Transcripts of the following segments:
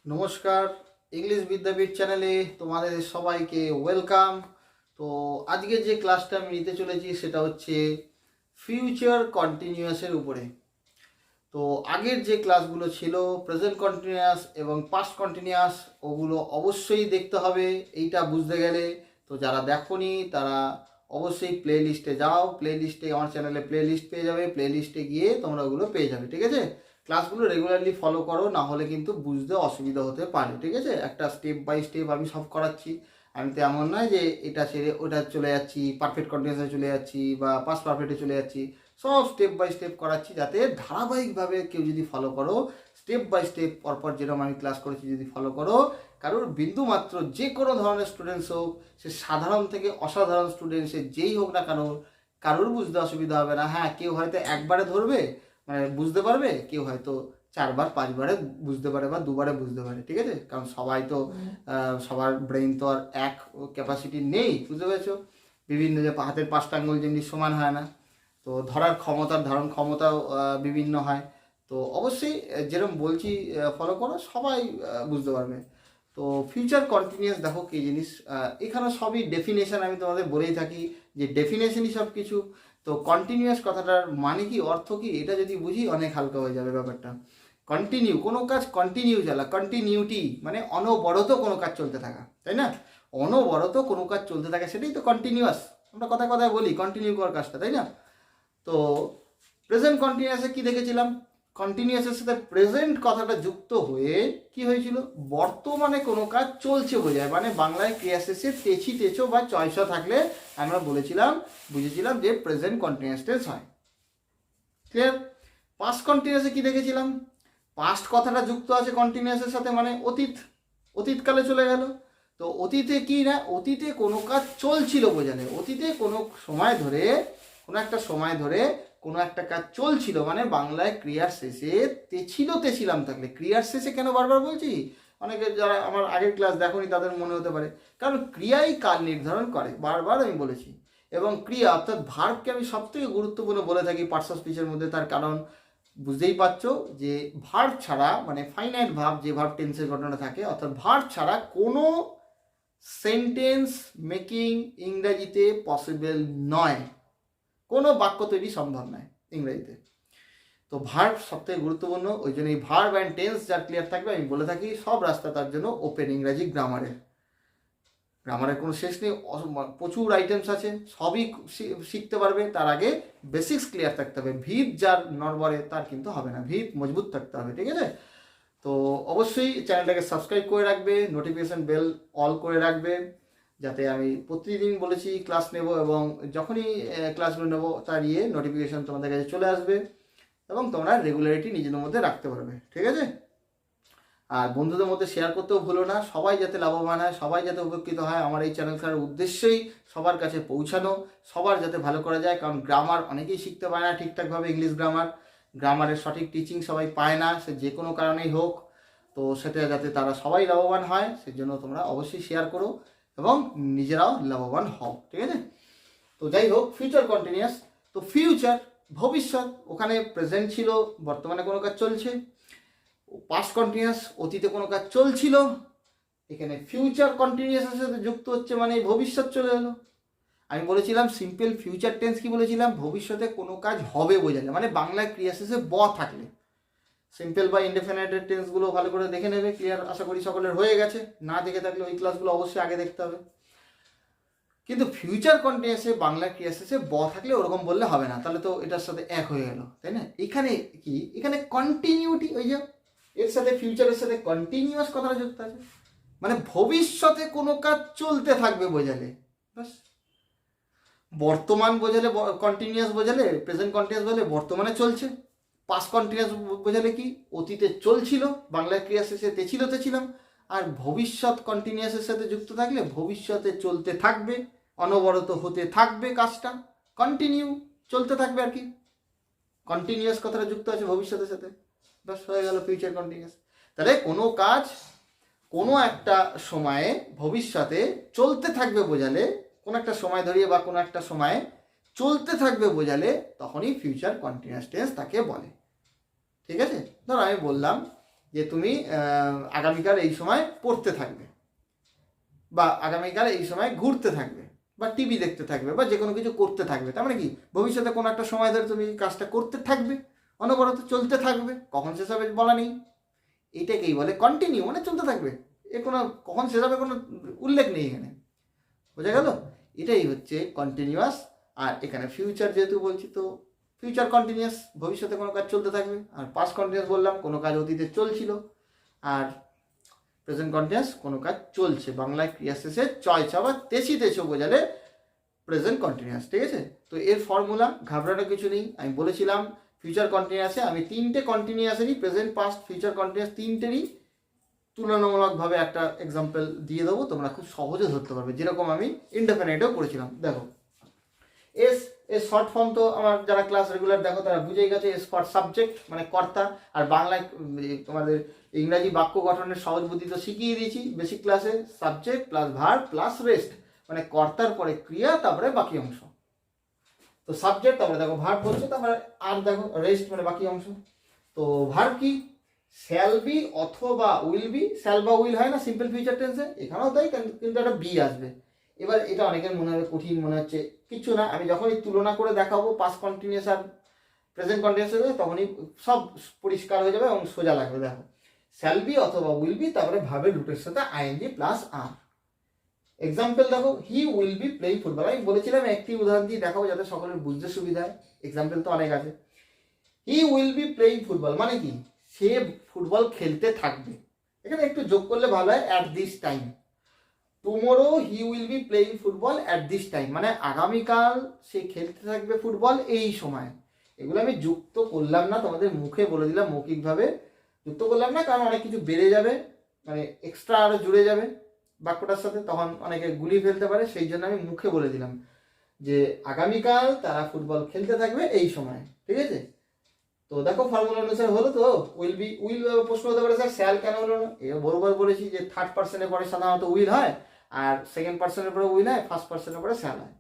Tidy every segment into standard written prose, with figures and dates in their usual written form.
নমস্কার, ইংলিশ বিদ্যাপীঠ চ্যানেলে তোমাদের সবাইকে ওয়েলকাম। তো আজকে যে ক্লাসটা আমি নিতে চলেছি সেটা হচ্ছে ফিউচার কন্টিনিউয়াসের উপরে। তো আগের যে ক্লাসগুলো ছিল প্রেজেন্ট কন্টিনিউয়াস এবং পাস্ট কন্টিনিউয়াস, ওগুলো অবশ্যই দেখতে হবে এইটা বুঝতে গেলে। তো যারা দেখোনি তারা অবশ্যই প্লে লিস্টে যাও, প্লে লিস্টে আমার চ্যানেলে প্লে লিস্ট পেয়ে যাবে, প্লে লিস্টে গিয়ে তোমরা ওগুলো পেয়ে যাবে। ঠিক আছে, ক্লাসগুলো রেগুলারলি ফলো করো, না হলে কিন্তু বুঝতে অসুবিধা হতে পারে। ঠিক আছে, একটা স্টেপ বাই স্টেপ আমি সব করাচ্ছি। আমি তো এমন নয় যে এটা ছেড়ে ওটা চলে যাচ্ছি, পারফেক্ট কন্টিনিউয়াসে চলে যাচ্ছি বা পাস্ট পারফেক্টে চলে যাচ্ছি। সব স্টেপ বাই স্টেপ করাচ্ছি, যাতে ধারাবাহিকভাবে কেউ যদি ফলো করো, স্টেপ বাই স্টেপ পরপর যেরকম আমি ক্লাস করেছি যদি ফলো করো, কারোর বিন্দু মাত্র যে কোনো ধরনের স্টুডেন্টস হোক, সে সাধারণ থেকে অসাধারণ স্টুডেন্ট, সে যেই হোক না কেন, কারোর বুঝতে অসুবিধা হবে না। হ্যাঁ, কেউ হয়তো একবারে ধরবে, মানে বুঝতে পারবে, কেউ হয়তো চারবার পাঁচবারে বুঝতে পারে বা দুবারে বুঝতে পারে। ঠিক আছে, কারণ সবাই তো সবার ব্রেন তো আর এক ক্যাপাসিটি নেই, বুঝতে পেরেছো? বিভিন্ন যে হাতের পাঁচটা আঙ্গুল যেমনি সমান হয় না, তো ধরার ক্ষমতার ধারণ ক্ষমতাও বিভিন্ন হয়। তো অবশ্যই যেরকম বলছি ফলো করো, সবাই বুঝতে পারবে। তো ফিউচার কন্টিনিউয়াস দেখো কী জিনিস, এখানে সবই ডেফিনেশন, আমি তোমাদের বলেই থাকি যে ডেফিনেশনই সব কিছু। তো কন্টিনিউয়াস কথাটার মানে কি, অর্থ কি, এটা যদি বুঝি অনেক হালকা হয়ে যাবে ব্যাপারটা। কন্টিনিউ, কোনো কাজ কন্টিনিউ চালা, কন্টিনিউটি মানে অনবরত কোনো কাজ চলতে থাকা, তাই না? অনবরত কোনো কাজ চলতে থাকে, সেটাই তো কন্টিনিউয়াস। আমরা কথায় কথায় বলি কন্টিনিউ করার কাজটা, তাই না? তো প্রেজেন্ট কন্টিনিউয়াসে কি দেখেছিলাম, কন্টিনিউয়াসের সাথে প্রেজেন্ট কথাটা যুক্ত হয়ে কি হয়েছিল, বর্তমানে কোনো কাজ চলছে বোঝায়। মানে বাংলায় ক্রিয়া শেষে তেছি তেছো বা চয়স থাকলে আমরা বলেছিলাম, বুঝেছিলাম যে প্রেজেন্ট কন্টিনিউয়াস টেন্স হয়। ক্লিয়ার? পাস্ট কন্টিনিউয়াসে কি দেখেছিলাম, পাস্ট কথাটা যুক্ত আছে কন্টিনিউয়াসের সাথে, মানে অতীত, অতীতকালে চলে গেল। তো অতীতে কি না, অতীতে কোনো কাজ চলছিল বোঝালে, অতীতে কোনো সময় ধরে, কোনো একটা সময় ধরে কোনো একটা কাজ চলছিল, মানে বাংলায় ক্রিয়ার শেষে তেছিলাম থাকলে। ক্রিয়ার শেষে কেন বারবার বলছি, অনেকে যারা আমার আগের ক্লাস দেখোনি তাদের মনে হতে পারে, কারণ ক্রিয়াই কাল নির্ধারণ করে, বারবার আমি বলেছি। এবং ক্রিয়া অর্থাৎ ভার্বকে আমি সবথেকে গুরুত্বপূর্ণ বলে থাকি পার্টস অফ স্পিচের মধ্যে, তার কারণ বুঝতেই পারছো যে ভার্ব ছাড়া, মানে ফাইনাইট ভার্ব, যে ভার্ব টেন্সের ঘটনা থাকে, অর্থাৎ ভার্ব ছাড়া কোনো সেন্টেন্স মেকিং ইংরেজিতে পসিবল নয়, কোনো বাক্য তৈরি সম্ভব নয় ইংরেজিতে। তো ভার্ব সবথেকে গুরুত্বপূর্ণ, ওই জন্য এই ভার্ব অ্যান্ড টেন্স যার ক্লিয়ার থাকবে, আমি বলে থাকি সব রাস্তা তার জন্য ওপেন। ইংরাজি গ্রামারের কোনো শেষ নেই, প্রচুর আইটেমস আছে, সবই শিখতে পারবে। তার আগে বেসিক্স ক্লিয়ার থাকতে হবে। ভিত যার নড়বড়ে তার কিন্তু হবে না, ভিত মজবুত থাকতে হবে। ঠিক আছে, তো অবশ্যই চ্যানেলটাকে সাবস্ক্রাইব করে রাখবে, নোটিফিকেশান বেল অল করে রাখবে, যাতে আমি প্রতিদিন বলেছি ক্লাস নেব, এবং যখনই ক্লাসগুলো নেব তার নোটিফিকেশান তোমাদের কাছে চলে আসবে, এবং তোমরা রেগুলারিটি নিজেদের মধ্যে রাখতে পারবে। ঠিক আছে, আর বন্ধুদের মধ্যে শেয়ার করতেও ভুলো না। সবাই যাতে লাভবান হয়, সবাই যাতে উপকৃত হয়, আমার এই চ্যানেল করার উদ্দেশ্যেই সবার কাছে পৌঁছানো, সবার যাতে ভালো করা যায়। কারণ গ্রামার অনেকেই শিখতে পায় না ঠিকঠাকভাবে, ইংলিশ গ্রামারের সঠিক টিচিং সবাই পায় না, সে যে কোনো কারণেই হোক। তো সেটা যাতে তারা সবাই লাভবান হয়, সেজন্য তোমরা অবশ্যই শেয়ার করো এবং নিজেরাও লাভবান হও। ঠিক আছে, তো যাই হোক, ফিউচার কন্টিনিউয়াস। তো ফিউচার ভবিষ্যৎ, ওখানে প্রেজেন্ট ছিল, বর্তমানে কোনো কাজ চলছে। পাস্ট কন্টিনিউয়াস, অতীতে কোনো কাজ চলছিল, এখানে ফিউচার কন্টিনিউয়াসের সাথে যুক্ত হচ্ছে, মানে ভবিষ্যৎ চলে এলো। আমি বলেছিলাম সিম্পল ফিউচার টেন্স কি বলেছিলাম, ভবিষ্যতে কোনো কাজ হবে বোঝালে, মানে বাংলায় ক্রিয়া শেষে ব থাকলে। সিম্পল বা ইনডেফিনাইটেড টেন্সগুলো ভালো করে দেখে নেবে, ক্লিয়ার আশা করি সকলের হয়ে গেছে। না দেখে থাকলে ওই ক্লাসগুলো অবশ্যই আগে দেখতে হবে। কিন্তু ফিউচার কন্টিনিউয়াসে বাংলা ক্রিয়া শেষে ব থাকলে ওরকম বললে হবে না, তাহলে তো এটার সাথে এক হয়ে গেল, তাই না? এখানে কি, এখানে কন্টিনিউটি, ওই যে এর সাথে ফিউচারের সাথে কন্টিনিউয়াস কথাটা যুক্ত আছে, মানে ভবিষ্যতে কোনো কাজ চলতে থাকবে বোঝালে। বাস, বর্তমান বোঝালে কন্টিনিউয়াস, বোঝালে প্রেজেন্ট কন্টিনিউয়াস বোঝালে বর্তমানে চলছে। পাস্ট কন্টিনিউয়াস বোঝালে কি, অতীতে চলছিল, বাংলায় ক্রিয়া শেষে তেছিলাম। আর ভবিষ্যৎ কন্টিনিউয়াসের সাথে যুক্ত থাকলে ভবিষ্যতে চলতে থাকবে, অনবরত হতে থাকবে কাজটা, কন্টিনিউ চলতে থাকবে আর কি। কন্টিনিউয়াস কথাটা যুক্ত আছে ভবিষ্যতের সাথে, বাস হয়ে গেল ফিউচার কন্টিনিউয়াস। তাহলে কোনো কাজ কোনো একটা সময়ে ভবিষ্যতে চলতে থাকবে বোঝালে, কোনো একটা সময় ধরিয়ে বা কোনো একটা সময়ে চলতে থাকবে বোঝালে, তখনই ফিউচার কন্টিনিউয়াস টেন্স তাকে বলে। ঠিক আছে, ধরো আমি বললাম যে তুমি আগামীকাল এই সময় পড়তে থাকবে, বা আগামীকাল এই সময় ঘুরতে থাকবে, বা টিভি দেখতে থাকবে, বা যে কোনো কিছু করতে থাকবে। তার মানে কি, ভবিষ্যতে কোনো একটা সময় ধরে তুমি কাজটা করতে থাকবে, অনবরত চলতে থাকবে, কখন শেষ হবে বলা নেই। এটাকেই বলে কন্টিনিউ, মানে চলতে থাকবে, এ কোনো কখন শেষ হবে কোনো উল্লেখ নেই এখানে। বোঝা গেল? এটাই হচ্ছে কন্টিনিউয়াস। আর এখানে ফিউচার যেহেতু বলছি, তো ফিউচার কন্টিনিউয়াস, ভবিষ্যতে কোনো কাজ চলতে থাকবে। আর পাস্ট কন্টিনিউয়াস বললাম কোনো কাজ অতীতে চলছিল। আর প্রেজেন্ট কন্টিনিউয়াস কোনো কাজ চলছে। বাংলায় ক্রিয়া শেষে চয় ছা বা তেছি তেছো বোঝালে প্রেজেন্ট কন্টিনিউয়াস। ঠিক আছে? তো এর ফর্মুলা ঘাবড়ানোর কিছু নেই। আমি বলেছিলাম ফিউচার কন্টিনিউয়াসে আমি তিনটে কন্টিনিউয়াসেরই, প্রেজেন্ট, পাস্ট, ফিউচার কন্টিনিউয়াস তিনটেরই তুলনামূলকভাবে একটা এক্সাম্পল দিয়ে দেবো, তোমরা খুব সহজে ধরতে পারবে, যেরকম আমি ইনডেফিনাইটেও করেছিলাম। দেখো এস, এর শর্ট ফর্ম তো আমার যারা ক্লাস রেগুলার দেখো তারা বুঝেই গেছে, এস ফর সাবজেক্ট মানে কর্তা। আর বাংলায় তোমাদের ইংরাজি বাক্য গঠনের সহজ বুদ্ধি তো শিখিয়ে দিয়েছি বেসিক ক্লাসে, subject plus verb plus rest, মানে কর্তার পরে ক্রিয়া, তারপরে বাকি অংশ। তো সাবজেক্ট, তারপরে দেখো ভার্ব বলছে, তারপরে আর দেখো রেস্ট মানে বাকি অংশ। তো ভার্ব কি, শ্যাল বি অথবা উইল বি। শ্যাল বা উইল হয় না সিম্পল ফিউচার টেন্সে, এখানেও তাই, কিন্তু একটা বি আসবে। এবার এটা অনেকের মনে হবে কঠিন, মনে হচ্ছে কিছু না, আমি যখনই তুলনা করে দেখাবো পাস্ট কন্টিনিউয়াস আর প্রেজেন্ট কন্টিনিউয়াস হবে, তখনই সব পরিষ্কার হয়ে যাবে এবং সোজা লাগবে। দেখো শ্যাল বি অথবা উইল বি, তারপরে ভাবের রুটের সাথে আইএনজি প্লাস আর। এক্সাম্পল দেখো, হি উইল বি প্লেইং ফুটবল। আমি বলেছিলাম একটি উদাহরণ দিয়ে দেখাবো যাতে সকলের বুঝতে সুবিধা হয়। এক্সাম্পল তো অনেক আছে। হি উইল বি প্লেইং ফুটবল মানে কি, সে ফুটবল খেলতে থাকবে। এখানে একটু যোগ করলে ভালো হয়, at this time. Tomorrow he will be playing football at this time, মানে আগামীকাল সে খেলতে থাকবে ফুটবল এই সময়। এগুলো আমি যুক্ত করলাম না, তোমাদের মুখে বলে দিলাম মৌখিকভাবে, যুক্ত করলাম না কারণ অনেক কিছু বেড়ে যাবে, মানে এক্সট্রা আরও জুড়ে যাবে বাক্যটার সাথে, তখন অনেকে গুলিয়ে ফেলতে পারে। সেই জন্য আমি মুখে বলে দিলাম যে আগামীকাল তারা ফুটবল খেলতে থাকবে এই সময়। ঠিক আছে? তো দেখো ফর্মুলা অনুসারে হলো তো। উইল বি, উইল প্রশ্ন হতে পারে স্যার শ্যাল কেন হলো না? এ বরাবর বলেছি যে থার্ড পার্সনের পরে সাধারণত উইল হয়, আর সেকেন্ড পার্সনের পরে উইল হয়, ফার্স্ট পার্সনের পরে শ্যাল হয়।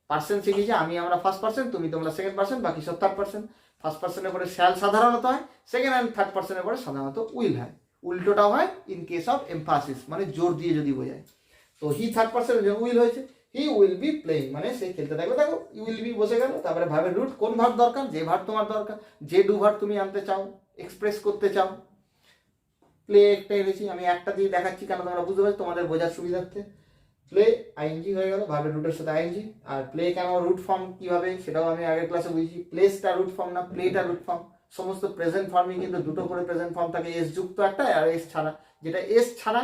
পার্সেন্ট শিখেছি আমি, আমরা ফার্স্ট পার্সন, তুমি তোমরা সেকেন্ড পার্সন, বাকি সব থার্ড পার্সন। ফার্স্ট পার্সনের পরে শ্যাল সাধারণত হয়, সেকেন্ড অ্যান্ড থার্ড পার্সনের পরে সাধারণত উইল হয়। উল্টোটাও হয় ইন কেস অফ এমফাসিস, মানে জোর দিয়ে যদি বোঝায়। তো হি থার্ড পার্সনের জন্য উইল হয়েছে, হি উইল বি প্লেইং মানে সে খেলতে থাকবে। দেখো উইল বি বসে গেল, তারপরে ভাবের রুট, কোন ভাব দরকার, যে ভাব তোমার দরকার, যে ডু ভাব তুমি আনতে চাও, এক্সপ্রেস করতে চাও। প্লে একটা এনেছি, আমি একটা দিয়ে দেখাচ্ছি কেন তোমরা বুঝতে পারছো, তোমাদের বোঝার সুবিধার্থে। প্লে আইএনজি হয়ে গেল, ভাবের রুটের সাথে আইএনজি। আর প্লে কেন রুট ফর্ম কিভাবে সেটাও আমি আগের ক্লাসে বুঝেছি। প্লেসটা রুট ফর্ম না, প্লেটা রুট ফর্ম। সমস্ত প্রেজেন্ট ফর্মই কিন্তু দুটো করে প্রেজেন্ট ফর্ম থাকে, এস যুক্ত একটা আর এস ছাড়া। যেটা এস ছাড়া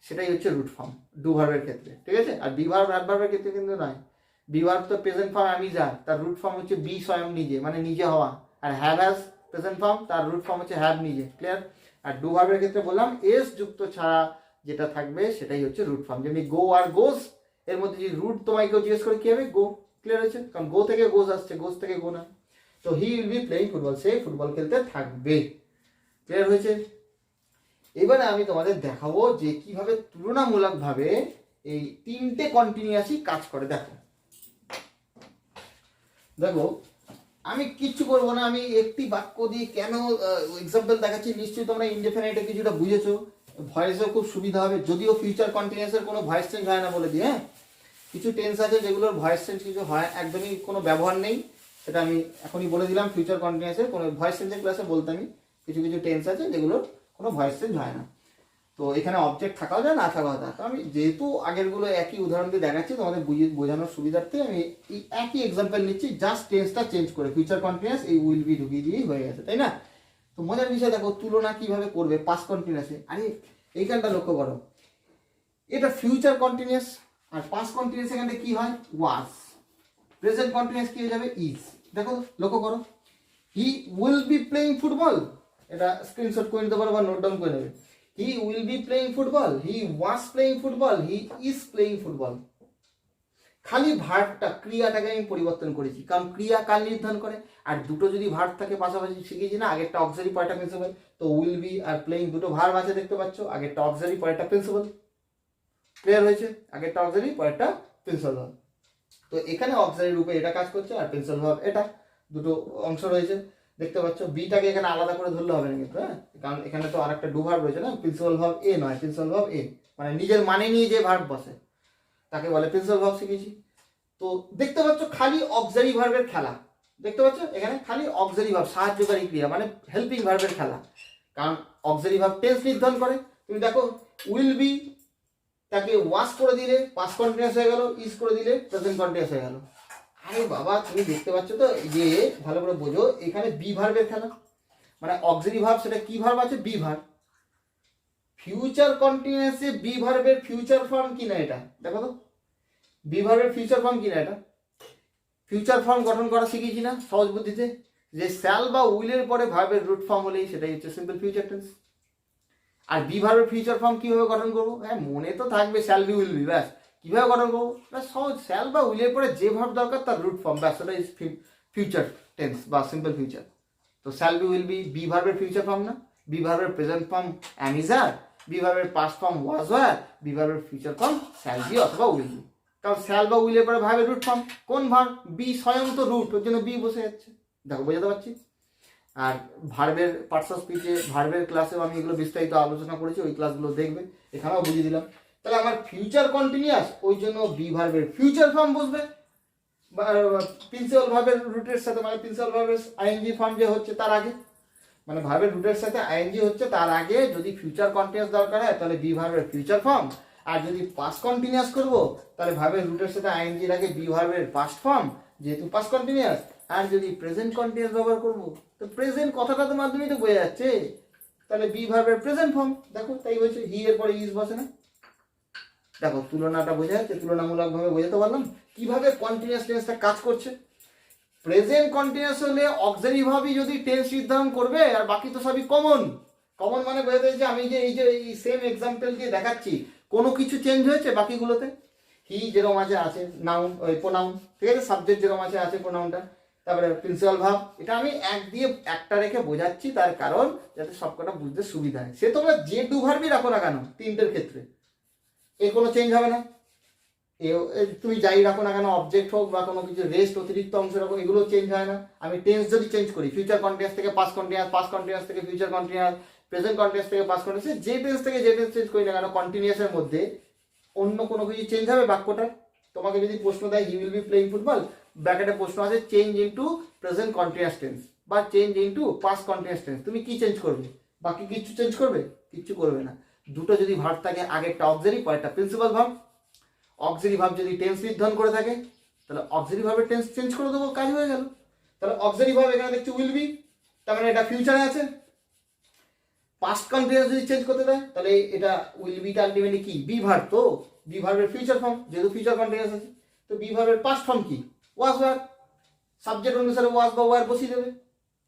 সেটাই হচ্ছে রুট ফর্ম ডু ভার্বের ক্ষেত্রে। ঠিক আছে? আর বি ভার্ব অ্যাডভার্বের ক্ষেত্রে কিন্তু নয়। বি ভার্ব তো প্রেজেন্ট ফর্ম আমি যা, তার রুট ফর্ম হচ্ছে বি স্বয়ং নিজে, মানে নিজে হওয়া। আর হ্যাভ হ্যাজ প্রেজেন্ট ফর্ম, তার রুট ফর্ম হচ্ছে হ্যাভ নিজে। ক্লিয়ার? আর ডু ভার্বের ক্ষেত্রে বললাম এস যুক্ত ছাড়া যেটা থাকবে সেটাই হচ্ছে রুট ফর্ম। যেমনি গো আর গোস, এর মধ্যে যদি রুট তোমায় কেউ জিজ্ঞেস করে কি হবে, গো। ক্লিয়ার হয়েছে? কারণ গো থেকে গোস আসছে, গোস থেকে গো না। তো হি will be playing football, say football খেলতে থাকবে। ক্লিয়ার হয়েছে? এবারে আমি তোমাদের দেখাবো যে কিভাবে তুলনামূলকভাবে এই তিনটে কন্টিনিউয়াসই কাজ করে। দেখো দেখো আমি কিচ্ছু করবো না, আমি একটি বাক্য দিয়ে কেন এক্সাম্পল দেখাচ্ছি, নিশ্চয়ই তোমরা ইনডেফিনাইটে কিছুটা বুঝেছো, ভয়েসেও খুব সুবিধা হবে। যদিও ফিউচার কন্টিনিউয়াসের কোনো ভয়েস চেঞ্জ হয় না বলে দিই, হ্যাঁ কিছু টেন্স আছে যেগুলোর ভয়েস চেঞ্জ কিছু হয়, একদমই কোনো ব্যবহার নেই, সেটা আমি এখনই বলে দিলাম। ফিউচার কন্টিনিউয়াসের কোনো ভয়েস চেঞ্জের ক্লাসে বলতামই, কিছু কিছু টেন্স আছে যেগুলোর কোনো ভয়েস চেঞ্জ হয় না। তো এখানে অবজেক্ট থাকাও যায়, না থাকাও যায়। তো আমি যেহেতু আগেরগুলো একই উদাহরণ দিয়ে দেখাচ্ছি তোমাদের বোঝানোর সুবিধার্থে, আমি এই একই এক্সাম্পল নিচ্ছি, জাস্ট টেন্সটা চেঞ্জ করে ফিউচার কন্টিনিউয়াস এই উইল বি ঢুকিয়ে দিয়েই হয়ে গেছে, তাই না? তো মজার বিষয় দেখো তুলনা কিভাবে করবে পাস্ট কন্টিনিউয়াসে। আরে এইখানটা লক্ষ্য করো, এটা ফিউচার কন্টিনিউয়াস, আর পাস্ট কন্টিনিউয়াস এখানে কি হয়, ওয়াজ। প্রেজেন্ট কন্টিনিউয়াস কি হয়ে যাবে, ইজ। দেখো লক্ষ্য করো, হি উইল বি প্লেইং ফুটবল, এটা স্ক্রিনশট করে নিতে পারো বা নোট ডাউন করে নেবে। He will be playing football, he was playing football, he is playing football। খালি ভার্বটা, ক্রিয়াটাকে আমি পরিবর্তন করেছি, কারণ ক্রিয়া কাল নির্ধারণ করে। আর দুটো যদি ভার্ব থাকে পাশাপাশি, শিখেছি না আগেরটা অক্সিলারি পরেরটা প্রিন্সিপাল। তো উইল বি আর প্লেইং দুটো ভার্ব আছে দেখতে পাচ্ছ, আগেরটা অক্সিলারি পরেরটা প্রিন্সিপাল। ক্লিয়ার হয়েছে? আগেরটা অক্সিলারি পরেরটা প্রিন্সিপাল ভার্ব। তো এখানে অক্সিলারি রূপে এটা কাজ করছে আর প্রিন্সিপাল ভার্ব এটা, দুটো অংশ রয়েছে। দেখতে পাচ্ছ বিটাকে এখানে আলাদা করে ধরলে হবে না কিন্তু, হ্যাঁ, কারণ এখানে তো আরেকটা ডু ভার্ব রয়েছে না, প্রিন্সিপাল ভার্ব এ নয়, প্রিন্সিপাল ভার্ব এ, মানে নিজের মানে নিয়ে যে ভার্ব বসে তাকে বলে প্রিন্সিপাল ভার্ব শিখেছি। তো দেখতে পাচ্ছ খালি অক্সিলারি ভার্বের খেলা, দেখতে পাচ্ছ এখানে খালি অক্সিলারি ভার্ব, সাহায্যকারী ক্রিয়া, মানে হেল্পিং ভার্বের খেলা। কারণ অক্সিলারি ভার্ব টেন্স নির্ধারণ করে। তুমি দেখো উইল বি তাকে ওয়াশ করে দিলে পাস্ট কন্টিনিউয়াস হয়ে গেল, ইজ করে দিলে প্রেজেন্ট কন্টিনিউয়াস হয়ে গেল। আরে বাবা তুমি দেখতে পাচ্ছ তো যে, ভালো করে বোঝো, এখানে বি ভার্বের খেলা, মানে অক্সিলারি ভার্ব সেটা কি ভার্ব আছে, বি ভার্ব। ফিউচার কন্টিনিউয়াসে বি ভার্বের ফিউচার ফর্ম কি না এটা দেখো তো, বি ভার্বের ফিউচার ফর্ম কি না এটা, ফিউচার ফর্ম গঠন করা শিখেছি না সহজ বুদ্ধিতে, যে শ্যাল বা উইলের পরে ভার্বের রুট ফর্ম হলেই সেটাই হচ্ছে simple future tense. R be ভার্বের ফিউচার ফর্ম কিভাবে গঠন করবো, হ্যাঁ মনে তো থাকবে শ্যাল বি উইল বি, ব্যাস কিভাবে গঠন করবো, সহজ, শ্যাল বা উইলের পরে যে ভার্ব দরকার তার রুট ফর্ম, ব্যাস সেটা ইজ ফিউচার টেন্স বা সিম্পল ফিউচার। তো shall be will be be ভার্বের ফিউচার ফর্ম না, বি ভার্বের প্রেজেন্ট ফর্ম অ্যাম ইজ আর, বি ভার্বের past form was were, be ভার্বের ফিউচার ফর্ম শ্যাল বি অথবা উইল বি। কারণ শ্যাল বা উইলের পরে ভার্বের রুট ফর্ম কোন ভার্ব, বি, স্বয়ং তো রুট, ওর জন্য বি বসে যাচ্ছে, দেখো বোঝাতে পারছি। আর ভার্বের পার্টস অফ স্পিচে ভার্বের ক্লাসেও আমি এগুলো বিস্তারিত আলোচনা করেছি, ওই ক্লাসগুলো দেখবে, এখানেও বুঝিয়ে দিলাম। তাহলে আমার ফিউচার কন্টিনিউয়াস, ওই জন্য বি ভার্বের ফিউচার ফর্ম বসবে, প্রিন্সিপাল ভার্বের রুটের সাথে, মানে প্রিন্সিপাল ভার্বের আইএনজি ফর্ম যে হচ্ছে তার আগে, মানে ভার্বের রুটের সাথে আইএনজি হচ্ছে তার আগে যদি ফিউচার কন্টিনিউয়াস দরকার হয় তাহলে বি ভার্বের ফিউচার ফর্ম, আর যদি পাস্ট কন্টিনিউয়াস করবো তাহলে ভার্বের রুটের সাথে আইএনজির আগে বি ভার্বের পাস্ট ফর্ম যেহেতু পাস্ট কন্টিনিউয়াস, আর যদি প্রেজেন্ট কন্টিনিউয়াস ব্যবহার করবো তো প্রেজেন্ট কথাটা তো মাধ্যমেই তো বোঝা যাচ্ছে, তাহলে বি ভার্বের প্রেজেন্ট ফর্ম, দেখো তাই হয়েছে, হি এর পরে ইজ বসে না, দেখো তুলনাটা বোঝা যাচ্ছে, তুলনামূলকভাবে বোঝাতে পারলাম কিভাবে কন্টিনিউয়াস টেন্সটা কাজ করছে। প্রেজেন্ট কন্টিনিউয়াস হলে অক্সিলারি ভার্বই যদি টেন্স নির্ধারণ করবে, আর বাকি তো সবই কমন। কমন মানে বোঝাতে যে আমি যে এই সেম এক্সাম্পল দিয়ে দেখাচ্ছি, কোনো কিছু চেঞ্জ হয়েছে বাকিগুলোতে, হি যেরকম আছে নাউন, ওই প্রোনাউন, ঠিক আছে, সাবজেক্ট যেরকম আছে প্রোনাউনটা, তারপরে প্রিন্সিপাল ভার্ব, এটা আমি এক দিয়ে একটা রেখে বোঝাচ্ছি, তার কারণ যাতে সবকটা বুঝতে সুবিধা হয়। সে তোমরা যে ডু ভার্বই রাখো না কেন তিনটের ক্ষেত্রে, এর কোনো চেঞ্জ হবে না, তুমি যাই রাখো না কেন, অবজেক্ট হোক বা কোনো কিছু রেস্ট অতিরিক্ত অংশ রাখো, এগুলো চেঞ্জ হয় না। আমি টেন্স যদি চেঞ্জ করি, ফিউচার কন্টিনিউয়াস থেকে পাস্ট কন্টিনিউয়াস, পাস্ট কন্টিনিউয়াস থেকে ফিউচার কন্টিনিউয়াস, প্রেজেন্ট কন্টিনিউয়াস থেকে পাস্ট কন্টিনিউয়াস, যে টেন্স থেকে যে টেন্স চেঞ্জ করি না কেন, কন্টিনিউয়াসের মধ্যে অন্য কোনো কিছু চেঞ্জ হবে বাক্যটার। তোমাকে যদি প্রশ্ন দেয় he will be playing football, ব্র্যাকেটে প্রশ্ন আছে change into present continuous tense বা change into past continuous tense, তুমি কি চেঞ্জ করবে, বাকি কিছু চেঞ্জ করবে, কিচ্ছু করবে না। দুটো যদি ভার্ব থাকে, আগেরটা অক্সিলারি পরেরটা প্রিন্সিপাল ভার্ব, অক্সিলারি ভার্ব যদি টেন্স নির্ধারণ করে থাকে তাহলে অক্সিলারি ভার্বের টেন্স চেঞ্জ করে দেবো, কাজ হয়ে গেল। তাহলে অক্সিলারি ভার্ব এখানে দেখছি উইল বি, তার মানে এটা ফিউচারে আছে। পাস্ট কন্টিনিউয়াস যদি চেঞ্জ করতে দেয় তাহলে এটা উইল বিটা আলটিমেটলি কি, বি ভার্ব, তো বি ভার্বের ফিউচার ফর্ম, যেহেতু ফিউচার কন্টিনিউয়াস আছে তো বি ভার্বের পাস্ট ফর্ম কি, ওয়াজ ওয়ার, সাবজেক্ট অনুসারে ওয়াজ বা ওয়ার বসিয়ে দেবে,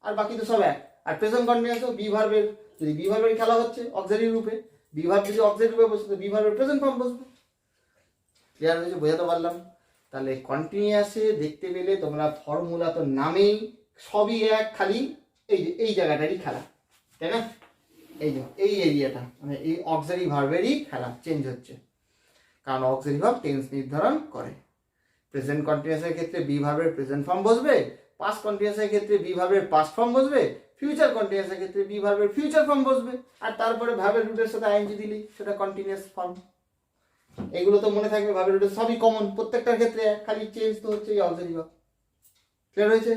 আর বাকি তো সব এক। আর প্রেজেন্ট কন্টিনিউয়াস বি ভার্বের, যদি বি ভার্বের খেলা হচ্ছে অক্সিলারি রূপে, বি ভার্ব যদি অক্সিলারি রূপে বসে তো বি ভার্বের প্রেজেন্ট ফর্ম বসবে। ক্লিয়ার হয়েছে, বোঝাতে পারলাম। তাহলে কন্টিনিউয়াসে দেখতে পেলে তোমরা ফর্মুলা তো নামেই সবই এক, খালি এই যে এই জায়গাটারই খেলা, তাই না, এই যে এই এরিয়াটা মানে এই অক্সিলারি ভার্বেরই খেলা চেঞ্জ হচ্ছে, কারণ অক্সিলারি ভার্ব টেন্স নির্ধারণ করে। প্রেজেন্ট কন্টিনিউয়াসের ক্ষেত্রে বি ভার্বের প্রেজেন্ট ফর্ম বসবে, পাস্ট কন্টিনিউয়াসের ক্ষেত্রে বি ভার্বের পাস্ট ফর্ম বসবে, ফিউচার কন্টিনিউয়াসের ক্ষেত্রে বি ভার্বের ফিউচার ফর্ম বসবে, আর তারপরে ভার্বের রুটের সাথে আইএনজি দিলি সেটা কন্টিনিউয়াস ফর্ম। এগুলো তো মনে থাকবে, ভার্বের রুটে সবই কমন, প্রত্যেকটার ক্ষেত্রে খালি চেঞ্জ তো হচ্ছে এই অক্সিলারি ভার্ব। ক্লিয়ার হয়েছে,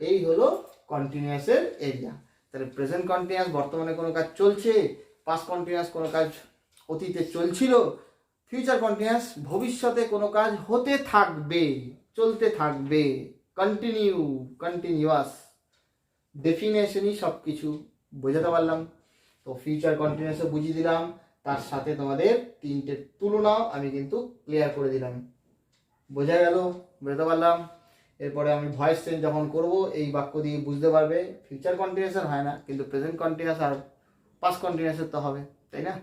এই হলো কন্টিনিউয়াসের এরিয়া। তাহলে প্রেজেন্ট কন্টিনিউয়াস বর্তমানে কোনো কাজ চলছে, পাস্ট কন্টিনিউয়াস কোনো কাজ অতীতে চলছিল, ফিউচার কন্টিনিউয়াস ভবিষ্যতে কোনো কাজ হতে থাকবে, চলতে থাকবে, কন্টিনিউয়াস ডেফিনেশনই সব কিছু বোঝাতে পারলাম। তো ফিউচার কন্টিনিউয়াসে বুঝিয়ে দিলাম, তার সাথে তোমাদের তিনটে তুলনাও আমি কিন্তু ক্লিয়ার করে দিলাম, বোঝা গেল, বুঝতে পারলাম। এরপরে আমি ভয়েস চেঞ্জ যখন করব এই বাক্য দিয়ে বুঝতে পারবে ফিউচার কন্টিনিউয়াসের হয় না, কিন্তু প্রেজেন্ট কন্টিনিউয়াস আর পাস্ট কন্টিনিউয়াসের তো হবে, তাই না,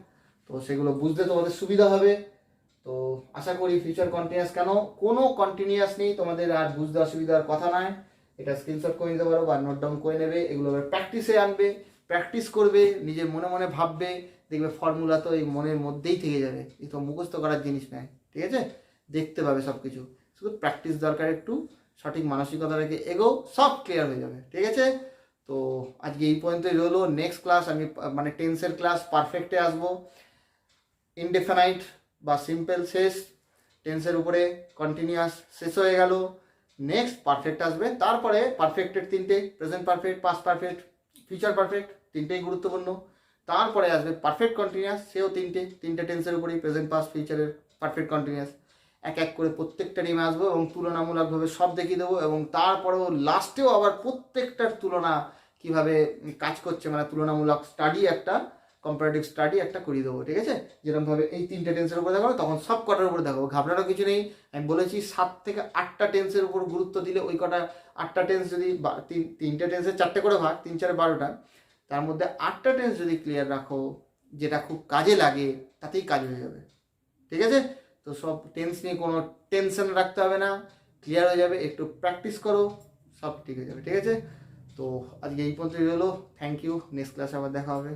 তো সেগুলো বুঝতে তোমাদের সুবিধা হবে। তো আশা করি ফিউচার কন্টিনিউয়াস কেন কোনো কন্টিনিউয়াস নেই তোমাদের আর বুঝতে অসুবিধার কথা নয়, এটা স্ক্রিনশট করে নিতে পারো বা নোট ডাউন করে নেবে, এগুলো প্র্যাকটিসে আনবে, প্র্যাকটিস করবে, নিজের মনে মনে ভাববে, দেখবে ফর্মুলা তো এই মনের মধ্যেই থেকে যাবে, এই তো মুখস্থ করার জিনিস নয়, ঠিক আছে, দেখতে পাবে সব কিছু, শুধু প্র্যাকটিস দরকার, একটু সঠিক মানসিকতা রেখে এগো, সব ক্লিয়ার হয়ে যাবে, ঠিক আছে। তো আজকে এই পর্যন্তই রইলো। নেক্সট ক্লাস আমি মানে টেন্সের ক্লাস পারফেক্টে আসবো। ইনডেফিনাইট বা সিম্পল শেষ, টেন্সের উপরে কন্টিনিউয়াস শেষ হয়ে গেল। নেক্সট পারফেক্ট আসবে, তারপরে পারফেক্টের তিনটে, present perfect, past perfect, future perfect, তিনটেই গুরুত্বপূর্ণ। তারপরে আসবে পারফেক্ট কন্টিনিউয়াস, সেও তিনটে টেন্সের উপরেই, প্রেজেন্ট, পাস্ট, ফিউচারের পারফেক্ট কন্টিনিউয়াস। এক এক করে প্রত্যেকটা নিয়ে আসবো এবং তুলনামূলকভাবে সব দেখিয়ে দেবো, এবং তারপরেও লাস্টেও আবার প্রত্যেকটার তুলনা কিভাবে কাজ করছে, মানে তুলনামূলক স্টাডি, একটা কম্পারেটিভ স্টাডি একটা করিয়ে দেবো। ঠিক আছে, যেরকমভাবে এই তিনটে টেন্সের উপর দেখাবো, তখন সব কটার উপরে দেখাবো, ঘাবড়ারও কিছু নেই। আমি বলেছি 7 থেকে 8টা টেন্সের উপর গুরুত্ব দিলে ওই কটা 8টা টেন্স যদি তিনটে টেন্সের 4টে করে ভাগ, 3 4 12টা, তার মধ্যে 8টা টেন্স যদি ক্লিয়ার রাখো, যেটা খুব কাজে লাগে, তাতেই কাজ হয়ে যাবে। ঠিক আছে, তো সব টেন্স নিয়ে কোনো টেনশন রাখতে হবে না, ক্লিয়ার হয়ে যাবে, একটু প্র্যাকটিস করো, সব ঠিক হয়ে যাবে। ঠিক আছে, তো আজকে এই পর্যন্তই রইলো। থ্যাংক ইউ, নেক্সট ক্লাসে আবার দেখা হবে।